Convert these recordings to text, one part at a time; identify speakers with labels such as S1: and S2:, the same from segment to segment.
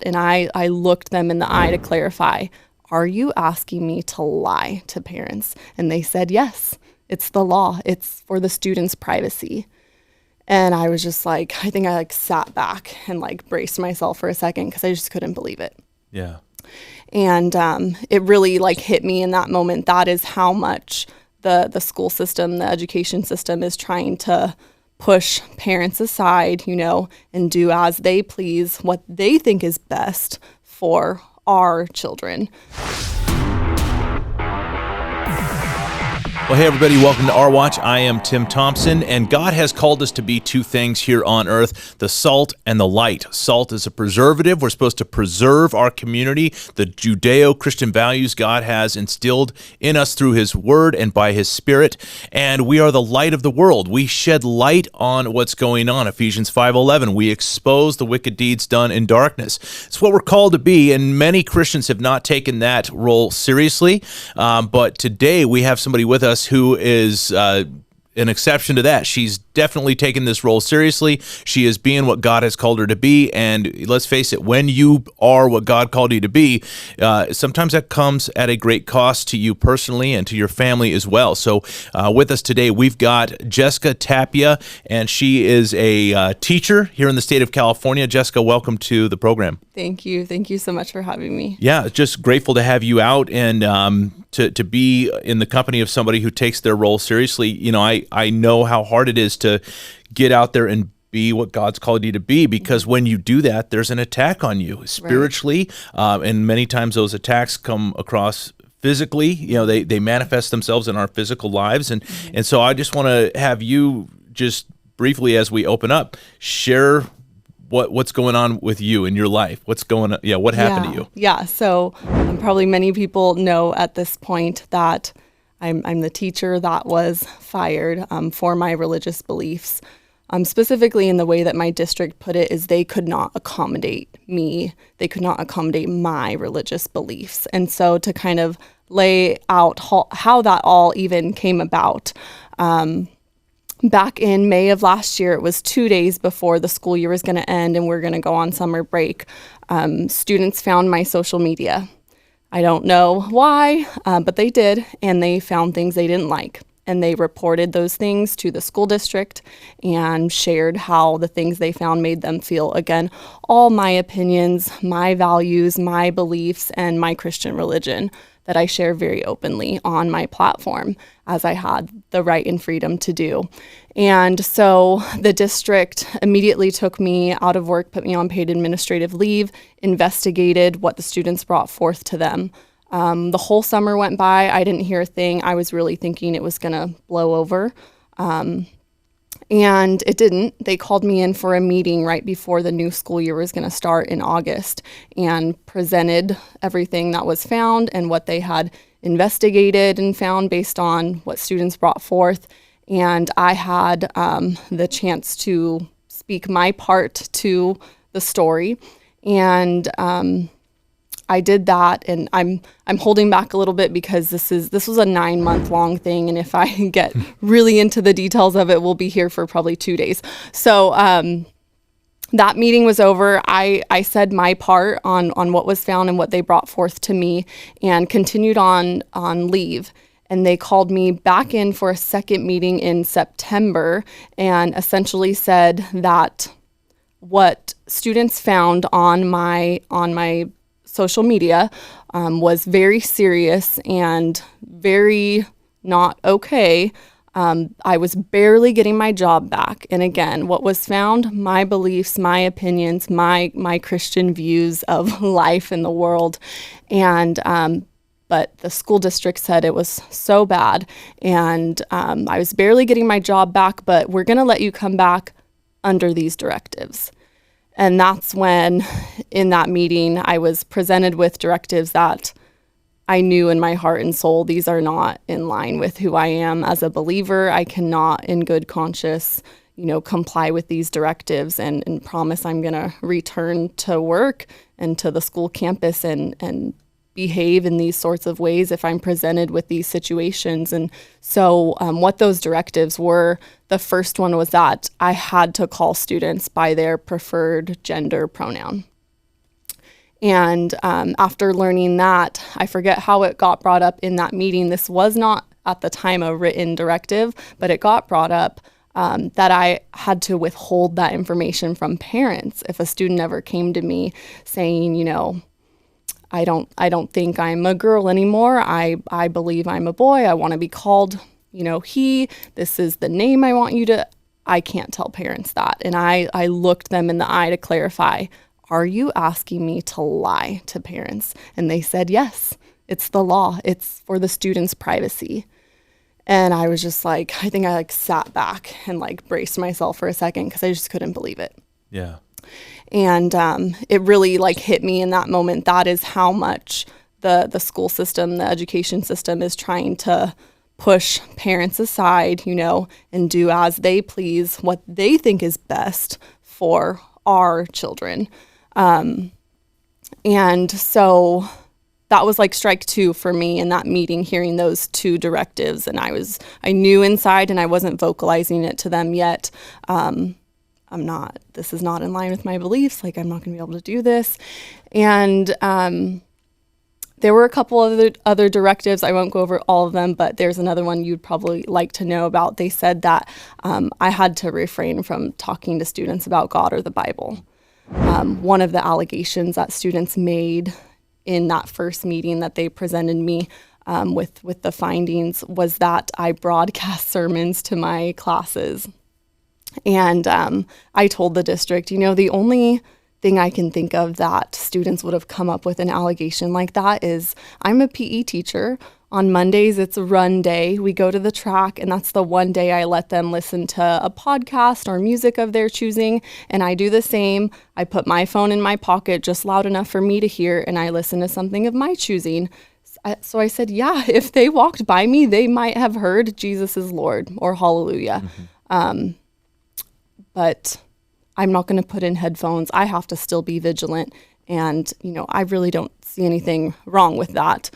S1: And I looked them in the eye to clarify, are you asking me to lie to parents? And they said, yes, it's the law. It's for the students' privacy. And I was just like, I think I like sat back and like braced myself for a second because I just couldn't believe it.
S2: Yeah.
S1: And it really like hit me in that moment. That is how much the school system, the education system is trying to push parents aside, and do as they please, what they think is best for our children.
S2: Well, hey, everybody, welcome to Our Watch. I am Tim Thompson, and God has called us to be two things here on earth, the salt and the light. Salt is a preservative. We're supposed to preserve our community, the Judeo-Christian values God has instilled in us through His Word and by His Spirit, and we are the light of the world. We shed light on what's going on. Ephesians 5:11, we expose the wicked deeds done in darkness. It's what we're called to be, and many Christians have not taken that role seriously, but today we have somebody with us who is an exception to that. She's definitely taken this role seriously. She is being what God has called her to be, and let's face it, when you are what God called you to be, sometimes that comes at a great cost to you personally and to your family as well. So with us today, we've got Jessica Tapia, and she is a teacher here in the state of California. Jessica, welcome to the program.
S1: Thank you. Thank you so much for having me.
S2: Yeah, just grateful to have you out and to be in the company of somebody who takes their role seriously. I know how hard it is to get out there and be what God's called you to be, because when you do that, there's an attack on you spiritually, and many times those attacks come across physically. They manifest themselves in our physical lives, and so I just want to have you just briefly, as we open up, share what's going on with you in your life. What's going on? Yeah, what happened to you?
S1: Yeah, so probably many people know at this point that I'm the teacher that was fired for my religious beliefs. Specifically in the way that my district put it is they could not accommodate me. They could not accommodate my religious beliefs. And so to kind of lay out how that all even came about, back in May of last year, it was 2 days before the school year was going to end and we're going to go on summer break. Students found my social media. I don't know why, but they did, and they found things they didn't like. And they reported those things to the school district and shared how the things they found made them feel. Again, all my opinions, my values, my beliefs, and my Christian religion that I share very openly on my platform, as I had the right and freedom to do. And so the district immediately took me out of work, put me on paid administrative leave, investigated what the students brought forth to them. The whole summer went by. I didn't hear a thing. I was really thinking it was going to blow over. And it didn't. They called me in for a meeting right before the new school year was going to start in August and presented everything that was found and what they had investigated and found based on what students brought forth. And I had the chance to speak my part to the story. And I did that, and I'm holding back a little bit because this was a 9-month long thing, and if I get really into the details of it, we'll be here for probably 2 days. So that meeting was over. I said my part on what was found and what they brought forth to me, and continued on leave. And they called me back in for a second meeting in September, and essentially said that what students found on my social media was very serious and very not okay. I was barely getting my job back. And again, what was found, my beliefs, my opinions, my Christian views of life and the world. And but the school district said it was so bad. And I was barely getting my job back, but we're going to let you come back under these directives. And that's when, in that meeting, I was presented with directives that I knew in my heart and soul, these are not in line with who I am as a believer. I cannot, in good conscience, comply with these directives and promise I'm going to return to work and to the school campus and behave in these sorts of ways if I'm presented with these situations. And so what those directives were, the first one was that I had to call students by their preferred gender pronoun. And after learning that, I forget how it got brought up in that meeting. This was not at the time a written directive, but it got brought up that I had to withhold that information from parents if a student ever came to me saying, I don't think I'm a girl anymore. I believe I'm a boy. I want to be called, he. This is the name I want you to. I can't tell parents that. And I looked them in the eye to clarify, are you asking me to lie to parents? And they said, yes, it's the law. It's for the student's privacy. And I was just like, I think I sat back and braced myself for a second because I just couldn't believe it.
S2: Yeah.
S1: And it really hit me in that moment. That is how much the school system, the education system is trying to push parents aside, and do as they please, what they think is best for our children. And so that was strike two for me in that meeting, hearing those two directives. And I knew inside, and I wasn't vocalizing it to them yet. This is not in line with my beliefs. I'm not going to be able to do this. And there were a couple other directives. I won't go over all of them, but there's another one you'd probably like to know about. They said that I had to refrain from talking to students about God or the Bible. One of the allegations that students made in that first meeting that they presented me with the findings was that I broadcast sermons to my classes. And I told the district, the only thing I can think of that students would have come up with an allegation like that is I'm a PE teacher. On Mondays, it's a run day. We go to the track, and that's the one day I let them listen to a podcast or music of their choosing. And I do the same. I put my phone in my pocket just loud enough for me to hear, and I listen to something of my choosing. So I said, yeah, if they walked by me, they might have heard Jesus is Lord or hallelujah. Mm-hmm. But I'm not going to put in headphones. I have to still be vigilant. And, I really don't see anything wrong with that.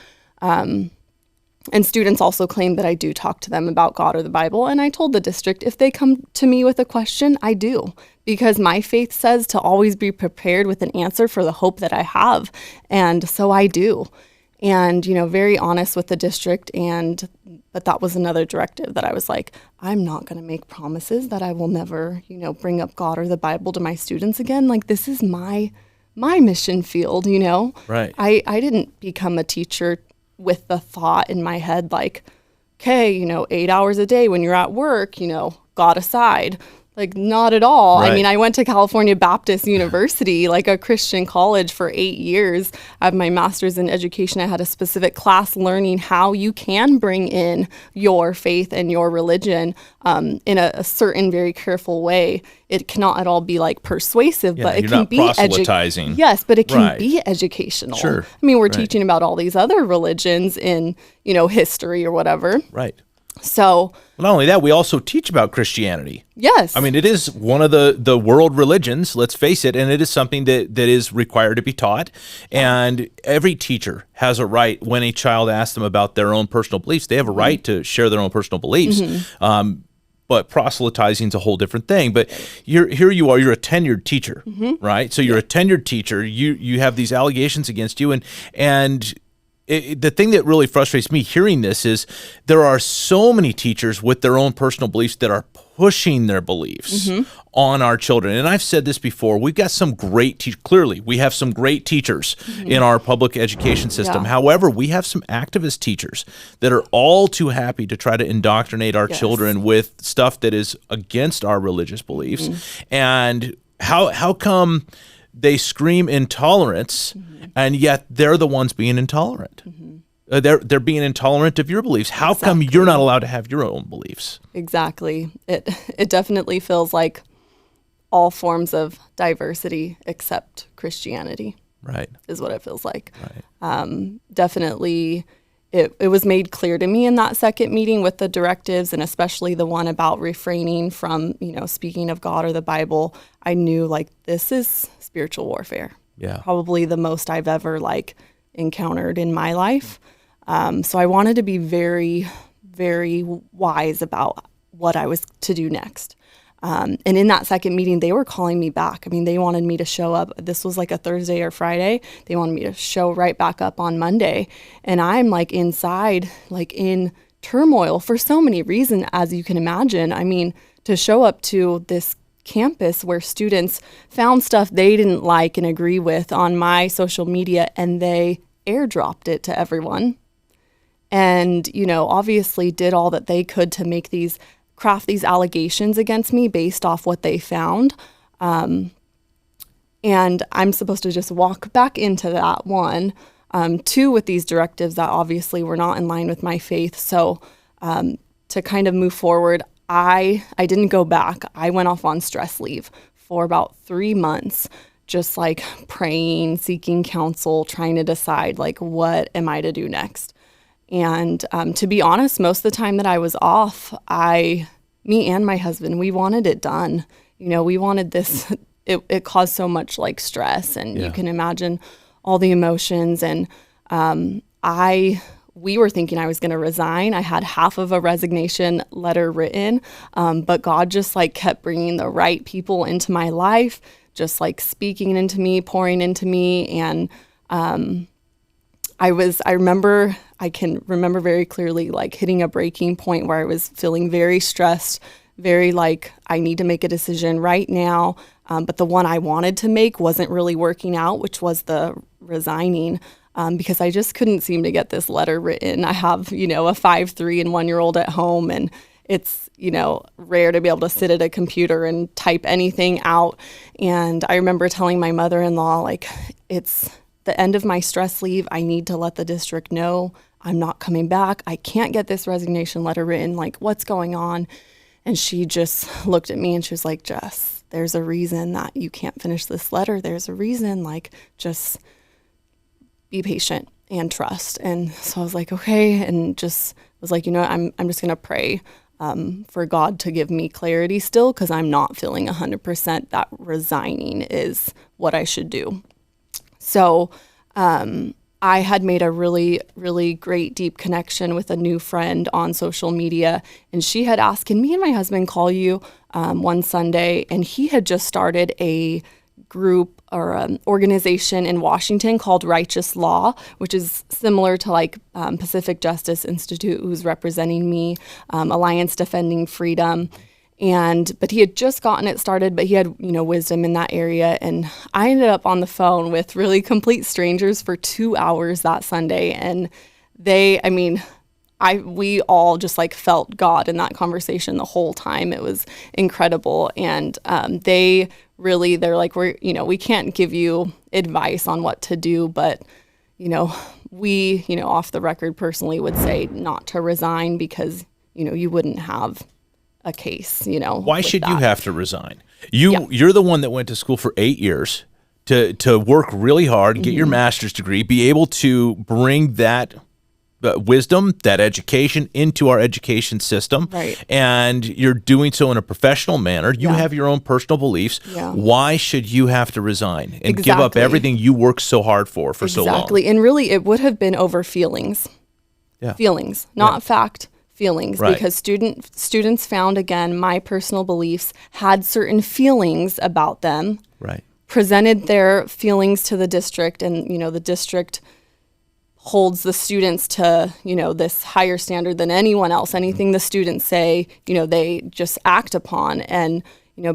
S1: And students also claim that I do talk to them about God or the Bible. And I told the district, if they come to me with a question, I do. Because my faith says to always be prepared with an answer for the hope that I have. And so I do. And, very honest with the district. But that was another directive that I was like, I'm not going to make promises that I will never, bring up God or the Bible to my students again. This is my mission field,
S2: Right.
S1: I didn't become a teacher with the thought in my head, okay, 8 hours a day when you're at work, God aside. Not at all.
S2: Right.
S1: I mean, I went to California Baptist University, a Christian college for 8 years. I have my master's in education. I had a specific class learning how you can bring in your faith and your religion in a certain very careful way. It cannot at all be persuasive, but it can be
S2: proselytizing.
S1: Yes, but it can be educational.
S2: Sure.
S1: I mean, we're teaching about all these other religions in, history or whatever.
S2: Right.
S1: So
S2: not only that, we also teach about Christianity.
S1: Yes.
S2: I mean, it is one of the world religions, let's face it, and it is something that is required to be taught. And every teacher has a right, when a child asks them about their own personal beliefs, they have a right to share their own personal beliefs. Mm-hmm. But proselytizing is a whole different thing. But here you are, you're a tenured teacher, right? So you're a tenured teacher. You have these allegations against you, and the thing that really frustrates me hearing this is there are so many teachers with their own personal beliefs that are pushing their beliefs on our children. And I've said this before, we've got some great clearly, we have some great teachers in our public education system. Yeah. However, we have some activist teachers that are all too happy to try to indoctrinate our children with stuff that is against our religious beliefs. And how come they scream intolerance, and yet they're the ones being intolerant? They're being intolerant of your beliefs. How come you're not allowed to have your own beliefs? Exactly.
S1: It definitely feels like all forms of diversity except Christianity.
S2: Right.
S1: Is what it feels like.
S2: Right.
S1: Definitely. It was made clear to me in that second meeting with the directives, and especially the one about refraining from, speaking of God or the Bible. I knew this is spiritual warfare.
S2: Yeah.
S1: Probably the most I've ever encountered in my life. So I wanted to be very, very wise about what I was to do next. And in that second meeting, they were calling me back. I mean, they wanted me to show up. This was like a Thursday or Friday. They wanted me to show right back up on Monday. And I'm like inside, like in turmoil for so many reasons, as you can imagine. I mean, to show up to this campus where students found stuff they didn't like and agree with on my social media, and they airdropped it to everyone. And, obviously did all that they could to craft these allegations against me based off what they found. And I'm supposed to just walk back into that one. Two, with these directives that obviously were not in line with my faith. So to kind of move forward, I didn't go back. I went off on stress leave for about 3 months, just like praying, seeking counsel, trying to decide like, what am I to do next? And to be honest, most of the time that I was off, me and my husband, we wanted it done. We wanted this. It caused so much like stress, and you can imagine all the emotions. And we were thinking I was going to resign. I had half of a resignation letter written, but God just like kept bringing the right people into my life, just like speaking into me, pouring into me. And I can remember very clearly like hitting a breaking point where I was feeling very stressed, very like I need to make a decision right now. But the one I wanted to make wasn't really working out, which was the resigning. Because I just couldn't seem to get this letter written. I have, a 5'3" and 1-year-old at home, and it's, rare to be able to sit at a computer and type anything out. And I remember telling my mother-in-law, like, it's the end of my stress leave. I need to let the district know I'm not coming back. I can't get this resignation letter written. Like, what's going on? And she just looked at me and she was like, Jess, there's a reason that you can't finish this letter. There's a reason, like, just be patient and trust. And so I was like, okay. And just was like, I'm just going to pray for God to give me clarity still, because I'm not feeling 100% that resigning is what I should do. So I had made a really, really great, deep connection with a new friend on social media. And she had asked, can me and my husband call you one Sunday? And he had just started a group or an organization in Washington called Righteous Law, which is similar to like Pacific Justice Institute, who's representing me, Alliance Defending Freedom. But he had just gotten it started, but he had, wisdom in that area. And I ended up on the phone with really complete strangers for 2 hours that Sunday. And we all just like felt God in that conversation the whole time. It was incredible. And they're like, we can't give you advice on what to do, but, we, off the record personally would say not to resign because, you wouldn't have a case,
S2: Why should you have to resign? You're the one that went to school for 8 years to work really hard, get your master's degree, be able to bring that wisdom, that education into our education system.
S1: Right.
S2: And you're doing so in a professional manner. You have your own personal beliefs. Yeah. Why should you have to resign and give up everything you worked so hard for so long?
S1: Exactly. And really, it would have been over feelings. Yeah. Feelings, not fact. Feelings, right. Because students found, again, my personal beliefs had certain feelings about them.
S2: Right.
S1: Presented their feelings to the district, and the district holds the students to, this higher standard than anyone else. Anything the students say, they just act upon. And,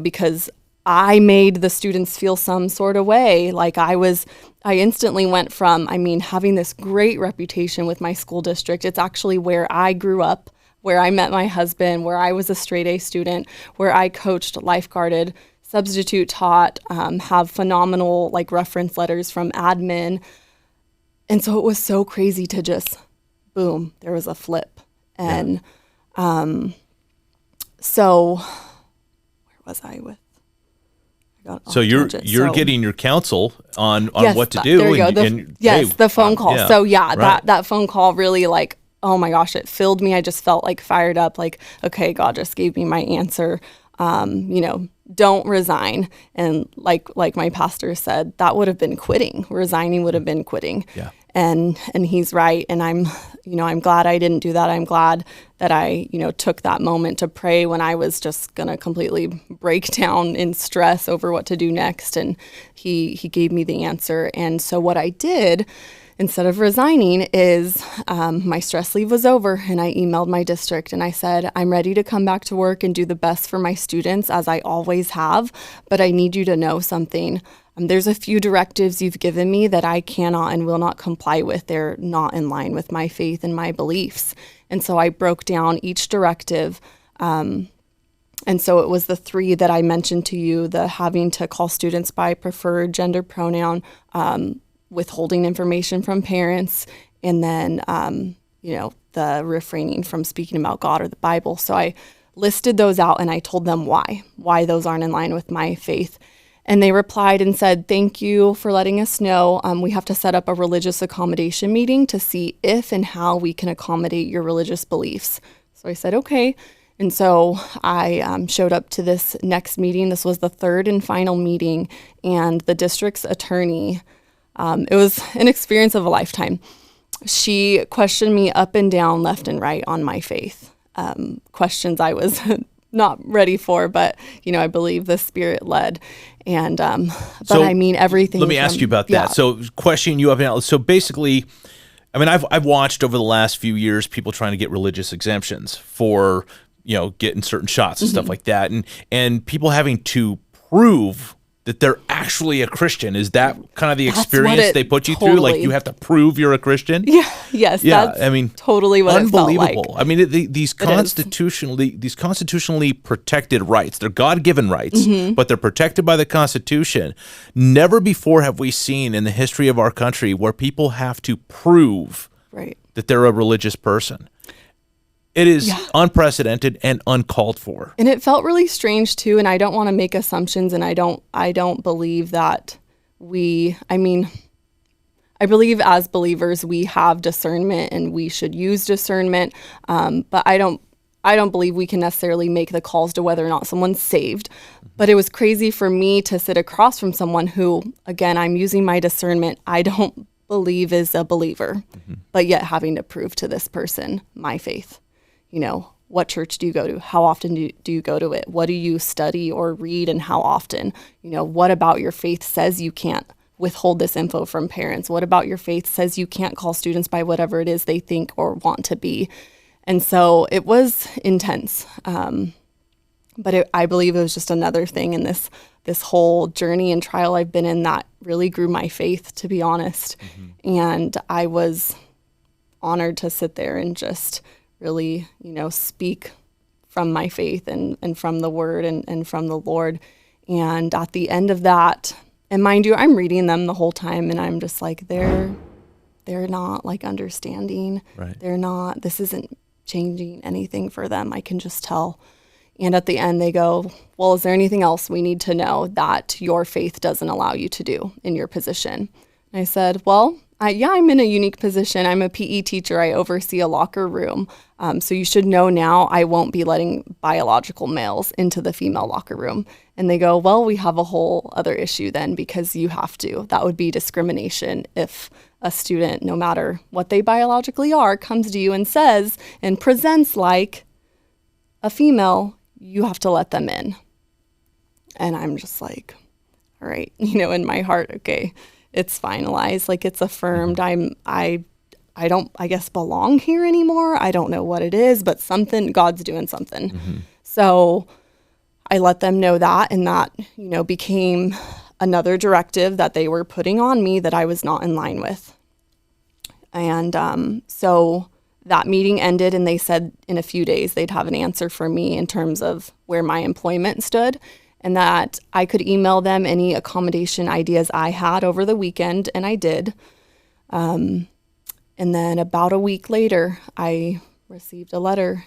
S1: because I made the students feel some sort of way, like I instantly went from, having this great reputation with my school district. It's actually where I grew up, where I met my husband, where I was a straight A student, where I coached, lifeguarded, substitute taught, have phenomenal like reference letters from admin. And so it was so crazy to just, boom, there was a flip. And so where was I with?
S2: So you're getting your counsel on what to do.
S1: There you go. The phone call. Yeah. So that phone call really like, oh my gosh, it filled me. I just felt like fired up, like, okay, God just gave me my answer. Don't resign. And like my pastor said, that would have been quitting. Resigning would have been quitting. Yeah. and he's right. And I'm glad I didn't do that. I'm glad that I, took that moment to pray when I was just going to completely break down in stress over what to do next. And he gave me the answer. And so what I did instead of resigning is my stress leave was over, and I emailed my district and I said, I'm ready to come back to work and do the best for my students as I always have, but I need you to know something. There's a few directives you've given me that I cannot and will not comply with. They're not in line with my faith and my beliefs. And so I broke down each directive. And so it was the 3 that I mentioned to you, the having to call students by preferred gender pronoun, withholding information from parents, and then, the refraining from speaking about God or the Bible. So I listed those out and I told them why those aren't in line with my faith. And they replied and said, thank you for letting us know. We have to set up a religious accommodation meeting to see if and how we can accommodate your religious beliefs. So I said, okay. And so I showed up to this next meeting. This was the 3rd and final meeting. And the district's attorney, it was an experience of a lifetime. She questioned me up and down, left and right on my faith. Questions I was not ready for, but, I believe the Spirit led. And, everything.
S2: Let me ask you about that.
S1: Yeah.
S2: So questioning you up and down. So basically, I've watched over the last few years people trying to get religious exemptions for, getting certain shots and stuff like that. And people having to prove that they're actually a Christian. Is that kind of the experience they put you through? Like, you have to prove you're a Christian?
S1: Yeah. Yes.
S2: Yeah.
S1: That's totally what it felt like.
S2: Unbelievable. These constitutionally protected rights, they're God-given rights, but they're protected by the Constitution. Never before have we seen in the history of our country where people have to prove that they're a religious person. It is unprecedented and uncalled for.
S1: And it felt really strange too, and I don't want to make assumptions, and I don't believe that I believe as believers we have discernment and we should use discernment, but I don't believe we can necessarily make the calls to whether or not someone's saved. But it was crazy for me to sit across from someone who, again, I'm using my discernment, I don't believe is a believer, but yet having to prove to this person my faith. What church do you go to? How often do you go to it? What do you study or read, and how often? What about your faith says you can't withhold this info from parents? What about your faith says you can't call students by whatever it is they think or want to be? And so it was intense. But I believe it was just another thing in this whole journey and trial I've been in that really grew my faith, to be honest. And I was honored to sit there and just really, speak from my faith and from the Word and from the Lord. And at the end of that, and mind you, I'm reading them the whole time, and I'm just like, they're not like understanding.
S2: Right.
S1: They're not, this isn't changing anything for them. I can just tell. And at the end they go, well, is there anything else we need to know that your faith doesn't allow you to do in your position? And I said, well, I'm in a unique position. I'm a PE teacher. I oversee a locker room. So you should know now I won't be letting biological males into the female locker room. And they go, well, we have a whole other issue then, because you have to. That would be discrimination if a student, no matter what they biologically are, comes to you and says and presents like a female, you have to let them in. And I'm just like, all right, in my heart, okay, it's finalized, like it's affirmed. I don't, I guess, belong here anymore. I don't know what it is, but God's doing something. So I let them know that, and that, became another directive that they were putting on me that I was not in line with. And so that meeting ended, and they said in a few days they'd have an answer for me in terms of where my employment stood, and that I could email them any accommodation ideas I had over the weekend, and I did. And then about a week later, I received a letter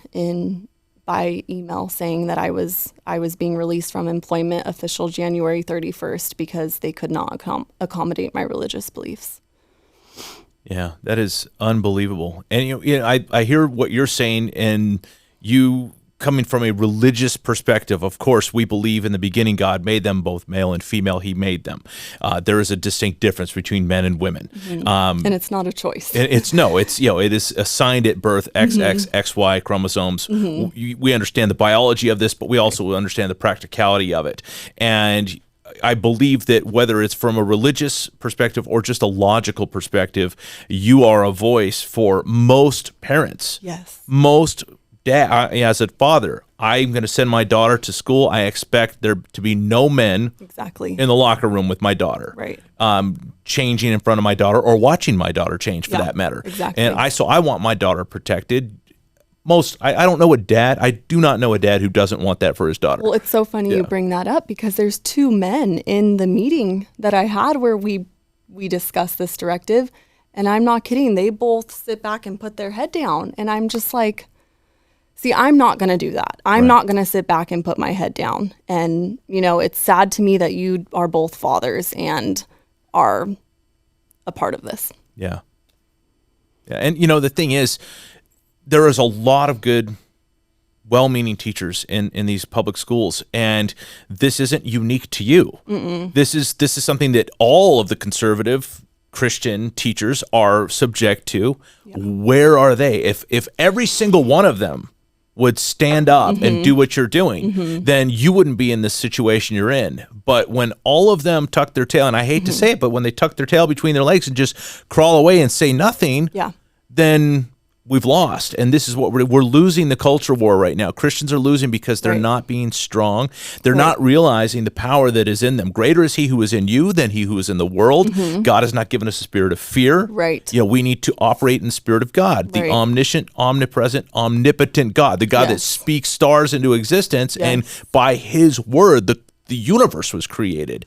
S1: by email saying that I was being released from employment official January 31st because they could not accommodate my religious beliefs.
S2: Yeah, that is unbelievable. And I hear what you're saying, and you coming from a religious perspective, of course, we believe in the beginning God made them both male and female. He made them. There is a distinct difference between men and women.
S1: And it's not a choice.
S2: It is assigned at birth, XX, XY chromosomes. We understand the biology of this, but we also understand the practicality of it. And I believe that whether it's from a religious perspective or just a logical perspective, you are a voice for most parents.
S1: Yes.
S2: Most dad, as a father, I'm going to send my daughter to school. I expect there to be no men
S1: exactly
S2: in the locker room with my daughter,
S1: right?
S2: Changing in front of my daughter or watching my daughter change, for that matter.
S1: Exactly.
S2: And I want my daughter protected. I don't know I do not know a dad who doesn't want that for his daughter.
S1: Well, it's so funny you bring that up, because there's two men in the meeting that I had where we discussed this directive, and I'm not kidding. They both sit back and put their head down, and I'm just like, see, I'm not going to do that. I'm not going to sit back and put my head down. And, it's sad to me that you are both fathers and are a part of this.
S2: Yeah. And, the thing is, there is a lot of good, well-meaning teachers in these public schools, and this isn't unique to you. This is something that all of the conservative Christian teachers are subject to. Yeah. Where are they? If every single one of them would stand up and do what you're doing, then you wouldn't be in this situation you're in. But when all of them tuck their tail, and I hate to say it, but when they tuck their tail between their legs and just crawl away and say nothing, then we've lost. And this is what we're losing the culture war right now. Christians are losing because they're not being strong. They're not realizing the power that is in them. Greater is he who is in you than he who is in the world. God has not given us a spirit of fear.
S1: Right.
S2: We need to operate in the spirit of God, the omniscient, omnipresent, omnipotent God, the God that speaks stars into existence, and by his word, the universe was created.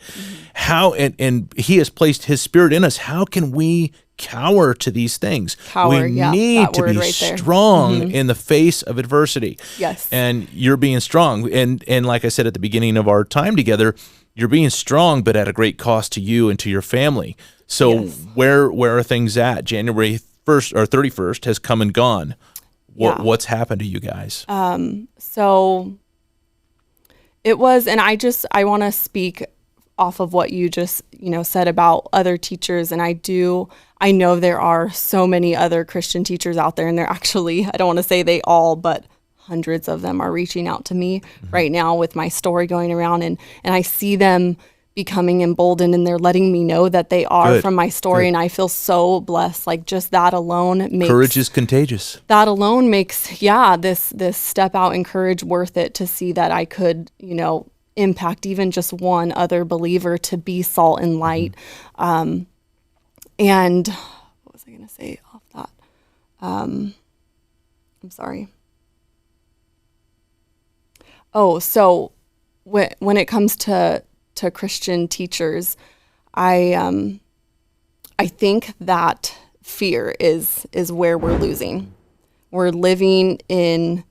S2: How and he has placed his spirit in us. How can we cower to these things? We need to be strong in the face of adversity.
S1: Yes.
S2: And you're being strong. And like I said at the beginning of our time together, you're being strong, but at a great cost to you and to your family. So where are things at? January 1st or 31st has come and gone. What's happened to you guys?
S1: So it was, and I want to speak off of what you just, said about other teachers. And I know there are so many other Christian teachers out there, and they're actually, I don't want to say they all, but hundreds of them are reaching out to me right now with my story going around, and I see them becoming emboldened, and they're letting me know that they are from my story. And I feel so blessed. Like, just that alone makes
S2: courage is contagious.
S1: That alone makes this step out in courage worth it, to see that I could impact even just one other believer to be salt and light. And what was I going to say off that? I'm sorry. Oh, so when it comes to Christian teachers, I think that fear is where we're losing. We're living in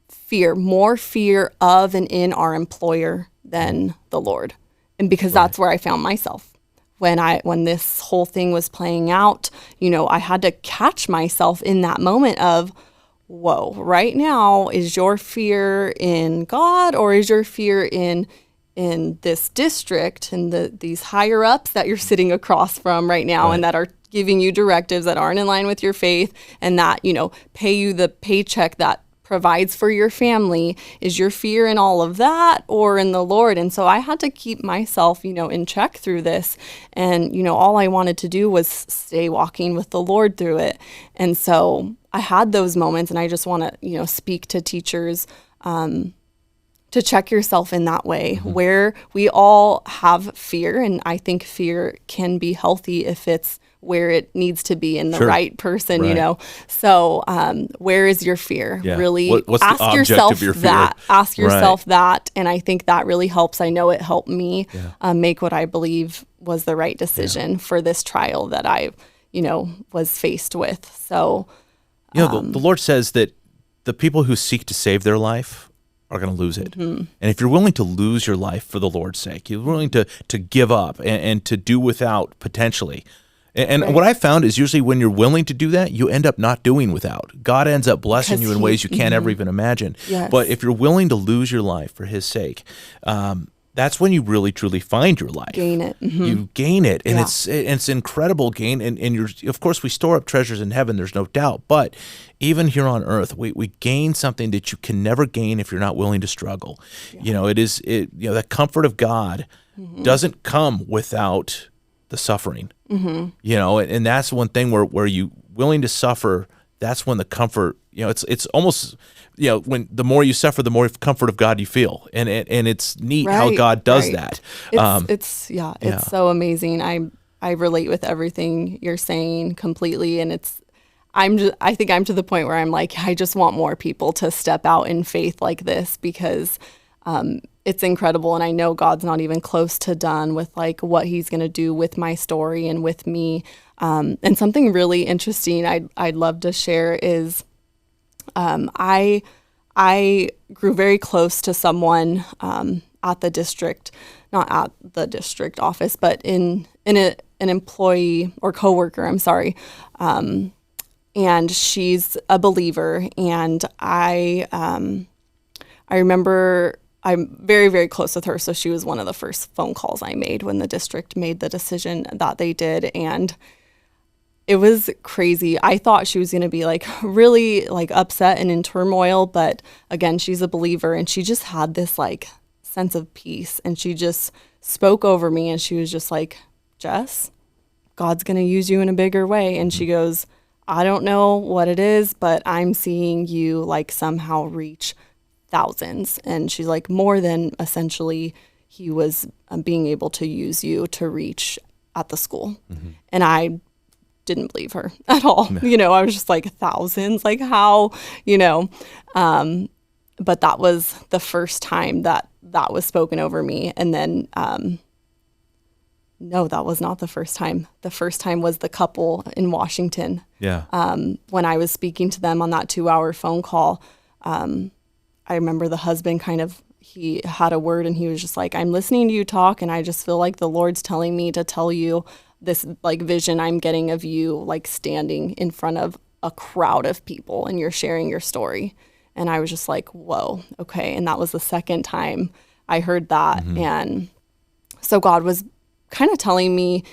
S1: fear, more fear of and in our employer than the Lord. And because that's where I found myself. When this whole thing was playing out, I had to catch myself in that moment of, whoa, right now, is your fear in God, or is your fear in this district and these higher ups that you're sitting across from right now, and that are giving you directives that aren't in line with your faith, and that, pay you the paycheck that provides for your family? Is your fear in all of that, or in the Lord? And so I had to keep myself, in check through this. And, all I wanted to do was stay walking with the Lord through it. And so I had those moments, and I just want to, speak to teachers, to check yourself in that way, where we all have fear. And I think fear can be healthy if it's where it needs to be in the right person, So where is your fear? Really
S2: what's
S1: ask
S2: the
S1: yourself
S2: of your fear?
S1: that. Ask yourself that. And I think that really helps. I know it helped me make what I believe was the right decision for this trial that I, was faced with. So,
S2: the Lord says that the people who seek to save their life are going to lose it. And if you're willing to lose your life for the Lord's sake, you're willing to give up and to do without potentially, And what I found is usually when you're willing to do that, you end up not doing without. God ends up blessing you in ways you can't ever even imagine.
S1: Yes.
S2: But if you're willing to lose your life for his sake, that's when you really truly find your life.
S1: Gain it.
S2: You gain it, and it's incredible gain. And you're, of course, we store up treasures in heaven. There's no doubt. But even here on earth, we gain something that you can never gain if you're not willing to struggle. Yeah. The comfort of God doesn't come without the suffering. And that's one thing where you willing to suffer. That's when the comfort. It's almost. When the more you suffer, the more comfort of God you feel, and it's neat how God does that.
S1: It's so amazing. I relate with everything you're saying completely, and I think I'm to the point where I'm like, I just want more people to step out in faith like this, because it's incredible, and I know God's not even close to done with like what He's going to do with my story and with me. And something really interesting I'd love to share is. I grew very close to someone at the district, not at the district office, but in an employee or coworker, I'm sorry. And she's a believer, and I remember I'm very, very close with her. So she was one of the first phone calls I made when the district made the decision that they did, and it was crazy. I thought she was going to be like really like upset and in turmoil, but again, she's a believer, and she just had this like sense of peace, and she just spoke over me, and she was just like, Jess, God's going to use you in a bigger way. And she goes, I don't know what it is, but I'm seeing you like somehow reach thousands. And she's like, more than essentially he was being able to use you to reach at the school. And I didn't believe her at all. No. I was just like, thousands, like how, but that was the first time that was spoken over me. And then, no, that was not the first time. The first time was the couple in Washington. Yeah. When I was speaking to them on that 2-hour phone call, I remember the husband he had a word, and he was just like, I'm listening to you talk, and I just feel like the Lord's telling me to tell you this like vision I'm getting of you like standing in front of a crowd of people, and you're sharing your story. And I was just like, whoa, okay. And that was the second time I heard that. And so God was kind of telling me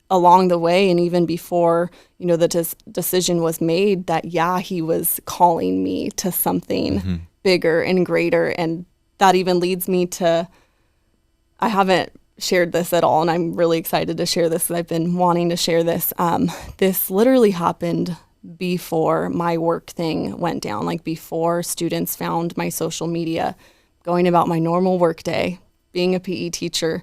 S1: along the way, and even before, the decision was made, that He was calling me to something bigger and greater. And that even leads me to, I haven't shared this at all, and I'm really excited to share this. I've been wanting to share this. This literally happened before my work thing went down, like before students found my social media, going about my normal work day, being a PE teacher.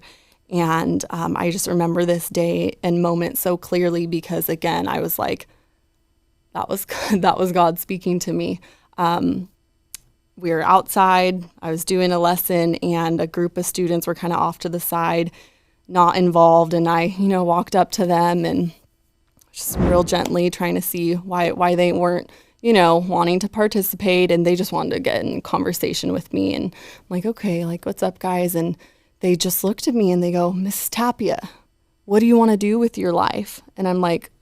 S1: And I just remember this day and moment so clearly, because again, I was like, that was God speaking to me. We were outside, I was doing a lesson, and a group of students were kind of off to the side, not involved. And I, walked up to them and just real gently trying to see why they weren't, wanting to participate. And they just wanted to get in conversation with me. And I'm like, okay, like, what's up, guys? And they just looked at me and they go, Miss Tapia, what do you want to do with your life? And I'm like,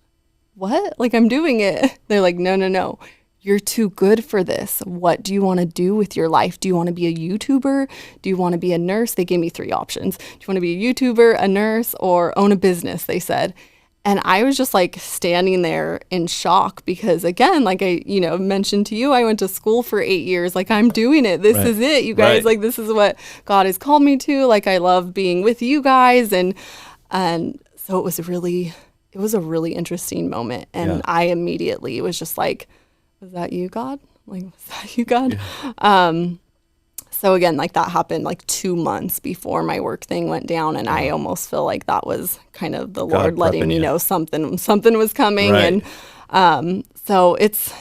S1: what? Like, I'm doing it. They're like, no. You're too good for this. What do you want to do with your life? Do you want to be a YouTuber? Do you want to be a nurse? They gave me 3 options. Do you want to be a YouTuber, a nurse, or own a business, they said. And I was just like standing there in shock, because again, like I, mentioned to you, I went to school for 8 years. Like, I'm doing it. This is it, you guys. Like, this is what God has called me to. Like, I love being with you guys. And so it was a really interesting moment. And I immediately was just like, was that you, God? Like, was that you, God? Yeah. So again, like that happened like 2 months before my work thing went down. And I almost feel like that was kind of the Lord letting me know something was coming. Right. And so it's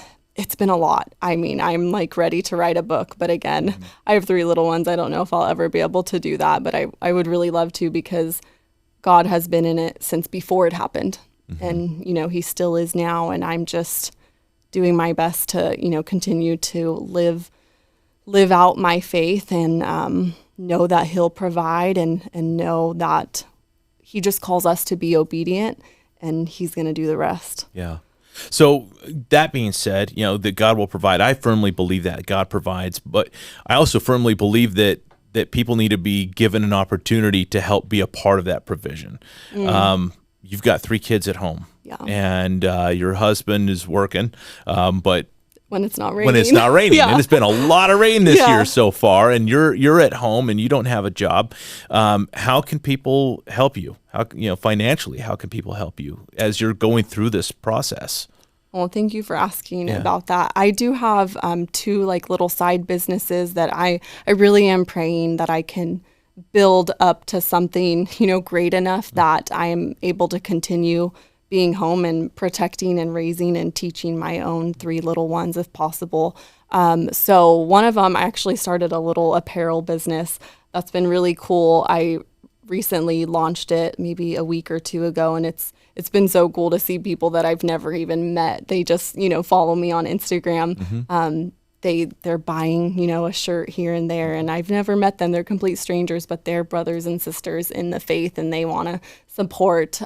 S1: been a lot. I mean, I'm like ready to write a book, but again, I have 3 little ones. I don't know if I'll ever be able to do that, but I would really love to, because God has been in it since before it happened. And, He still is now. And I'm just doing my best to, continue to live out my faith, and know that He'll provide, and know that He just calls us to be obedient and he's going to do the rest.
S2: Yeah. So that being said, that God will provide. I firmly believe that God provides, but I also firmly believe that people need to be given an opportunity to help be a part of that provision. You've got 3 kids at home, and your husband is working, but
S1: when it's not raining.
S2: And it's been a lot of rain this year so far, and you're at home and you don't have a job. How can people help you? How financially? How can people help you as you're going through this process?
S1: Well, thank you for asking about that. I do have 2 little side businesses that I really am praying that I can build up to something great enough that I am able to continue being home and protecting and raising and teaching my own 3 little ones if possible. So one of them, I actually started a little apparel business. That's been really cool. I recently launched it maybe a week or 2 ago, and it's been so cool to see people that I've never even met. They just, follow me on Instagram. They're buying, a shirt here and there, and I've never met them. They're complete strangers, but they're brothers and sisters in the faith, and they want to support.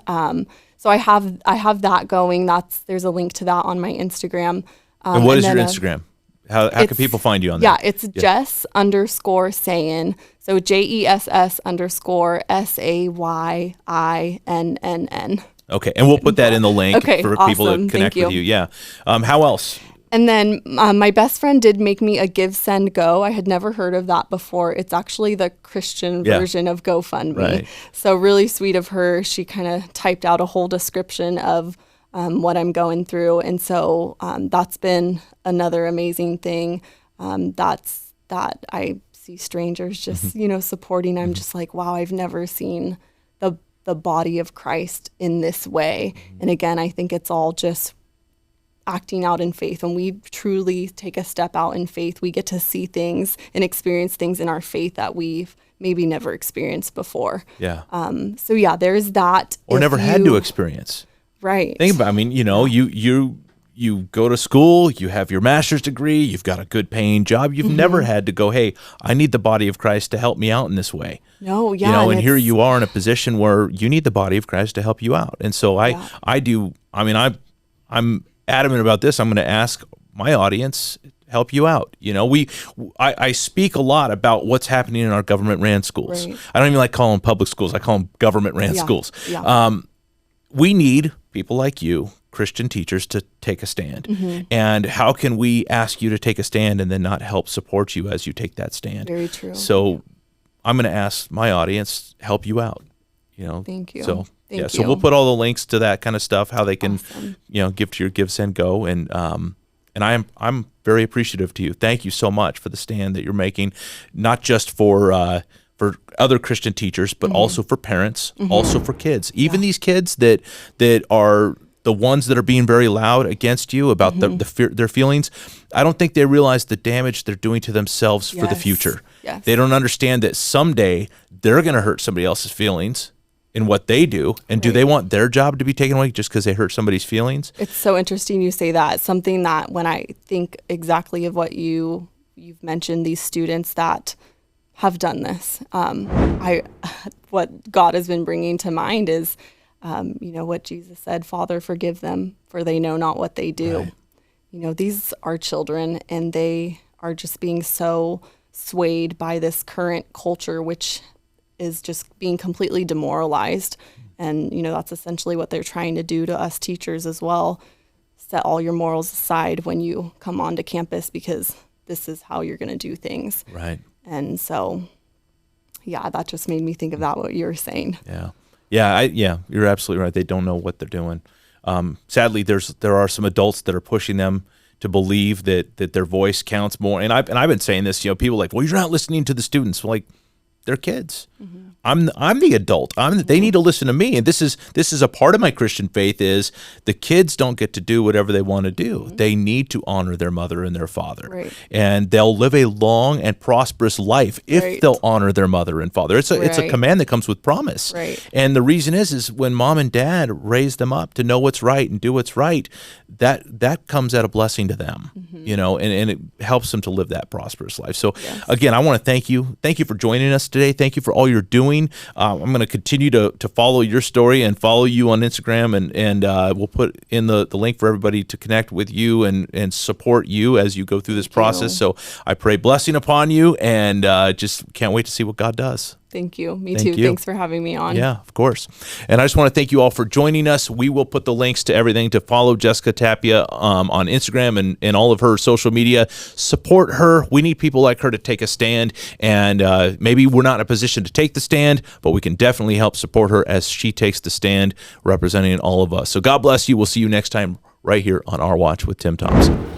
S1: So I have that going. There's a link to that on my Instagram.
S2: And what is your Instagram? How can people find you on there?
S1: Yeah, it's Jess_Sayin. So JESS_SAYINNN.
S2: Okay, and we'll put that in the link for people to connect with you. Yeah. How else?
S1: And then my best friend did make me a Give, Send, Go. I had never heard of that before. It's actually the Christian version of GoFundMe. Right. So really sweet of her. She kind of typed out a whole description of what I'm going through. And so that's been another amazing thing. That I see strangers just, supporting. I'm just like, wow, I've never seen the body of Christ in this way. And again, I think it's all just acting out in faith. When we truly take a step out in faith, we get to see things and experience things in our faith that we've maybe never experienced before. Yeah. So there's that.
S2: Or never had to experience.
S1: Right.
S2: Think about, you go to school, you have your master's degree, you've got a good paying job. You've never had to go, hey, I need the body of Christ to help me out in this way.
S1: No, yeah.
S2: And here you are in a position where you need the body of Christ to help you out. And so I'm adamant about this. I'm going to ask my audience, help you out. I speak a lot about what's happening in our government-ran schools. Right. I don't even like calling them public schools. I call them government-ran schools. Yeah. We need people like you, Christian teachers, to take a stand. And how can we ask you to take a stand and then not help support you as you take that stand?
S1: Very true.
S2: So I'm going to ask my audience, help you out.
S1: Thank you.
S2: So so we'll put all the links to that kind of stuff, how they can, give to your Give, Send, Go, and I'm very appreciative to you. Thank you so much for the stand that you're making, not just for other Christian teachers, but also for parents, also for kids, even these kids that are the ones that are being very loud against you about their feelings. I don't think they realize the damage they're doing to themselves for the future. Yes. They don't understand that someday they're going to hurt somebody else's feelings in what they do, and do they want their job to be taken away just because they hurt somebody's feelings? It's
S1: so interesting you say that. Something that when I think exactly of what you've mentioned, these students that have done this, what God has been bringing to mind is, what Jesus said, Father, forgive them, for they know not what they do. Right. These are children, and they are just being so swayed by this current culture, which is just being completely demoralized. And, that's essentially what they're trying to do to us teachers as well. Set all your morals aside when you come onto campus, because this is how you're going to do things.
S2: Right.
S1: And so, that just made me think of that, what you were saying.
S2: Yeah, you're absolutely right. They don't know what they're doing. Sadly, there are some adults that are pushing them to believe that their voice counts more. And I've been saying this, people are like, well, you're not listening to the students. Well, they're kids. I'm the adult. They need to listen to me. And this is a part of my Christian faith is the kids don't get to do whatever they want to do. They need to honor their mother and their father. Right. And they'll live a long and prosperous life if they'll honor their mother and father. It's a command that comes with promise. Right. And the reason is when mom and dad raise them up to know what's right and do what's right, that comes at a blessing to them. And it helps them to live that prosperous life. So again, I want to thank you. Thank you for joining us today. Thank you for all you're doing. I'm going to continue to follow your story and follow you on Instagram, and we'll put in the link for everybody to connect with you and support you as you go through this process. So I pray blessing upon you, and just can't wait to see what God does.
S1: Thank you. Me too. Thanks for having me on.
S2: Yeah, of course. And I just want to thank you all for joining us. We will put the links to everything to follow Jessica Tapia on Instagram and all of her social media. Support her. We need people like her to take a stand. And maybe we're not in a position to take the stand, but we can definitely help support her as she takes the stand representing all of us. So God bless you. We'll see you next time right here on Our Watch with Tim Thompson.